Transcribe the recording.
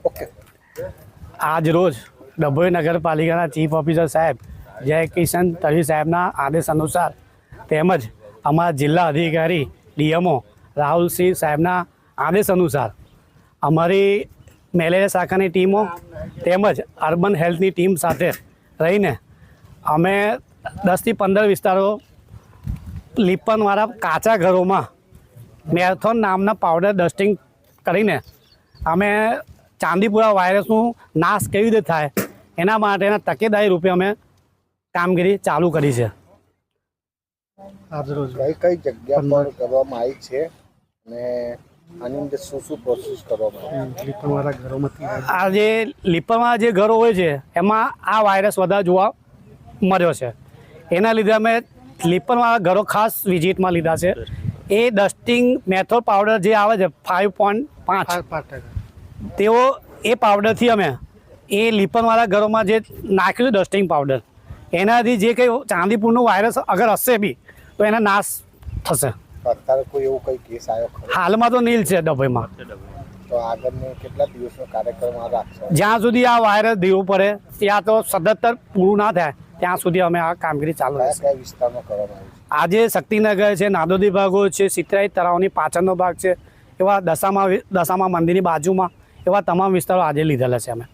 Okay. આજ રોજ ડભોઈ નગરપાલિકાના ચીફ ઓફિસર સાહેબ જય કિશન તડવી સાહેબના આદેશ અનુસાર તેમજ અમારા જિલ્લા અધિકારી ડીએમઓ રાહુલસિંહ સાહેબના આદેશ અનુસાર અમારી મેલેરિયા શાખાની ટીમો તેમજ અર્બન હેલ્થની ટીમ સાથે રહીને અમે 10 થી 15 વિસ્તારો લીપનવાળા કાચા ઘરોમાં મેરથોન નામના પાવડર ડસ્ટિંગ કરીને અમે ચાંદીપુરા વાયરસનું નાશ કેવી રીતે થાય એના માટેના તકેદારી રૂપે અમે કામગીરી ચાલુ કરી છે. કઈ જગ્યા પર કરવામાં આવી છે અને આની અંદર શું પ્રોસેસ કરવામાં આવી? આ જે લીપણવાળા જે ઘરો હોય છે એમાં આ વાયરસ વધારે જોવા મળ્યો છે. એના લીધે અમે લીપણવાળા ઘરો ખાસ વિઝિટમાં લીધા છે. એ ડસ્ટિંગ મેથોડ પાવડર જે આવે છે 5.5 તેઓ એ પાવડરથી અમે એ લીપણવાળા ઘરોમાં જે નાખ્યું છે ડસ્ટિંગ પાવડર એનાથી જે કંઈ ચાંદીપુરનો વાયરસ અગર હશે બી તો એનો નાશ થશે. અત્યારે કોઈ એવું કઈ કેસ આવ્યો ખરો? હાલમાં તો નીલ છે ડભોઈમાં. તો આગળનો કેટલા દિવસનો કાર્યક્રમ રાખશો? જ્યાં સુધી આ વાયરસ દેવું પડે ત્યાં તો સદંતર પૂરું ના થાય ત્યાં સુધી અમે આ કામગીરી ચાલુ રહેશે. કયા વિસ્તારમાં કરવામાં આવી છે? આજે શક્તિનગર છે, નાદોદી ભાગો છે, સિતરાઈ તળાવની પાછળનો ભાગ છે, એવા દશામા મંદિરની બાજુમાં એવા તમામ વિસ્તારો આજે લીધેલા છે અમે.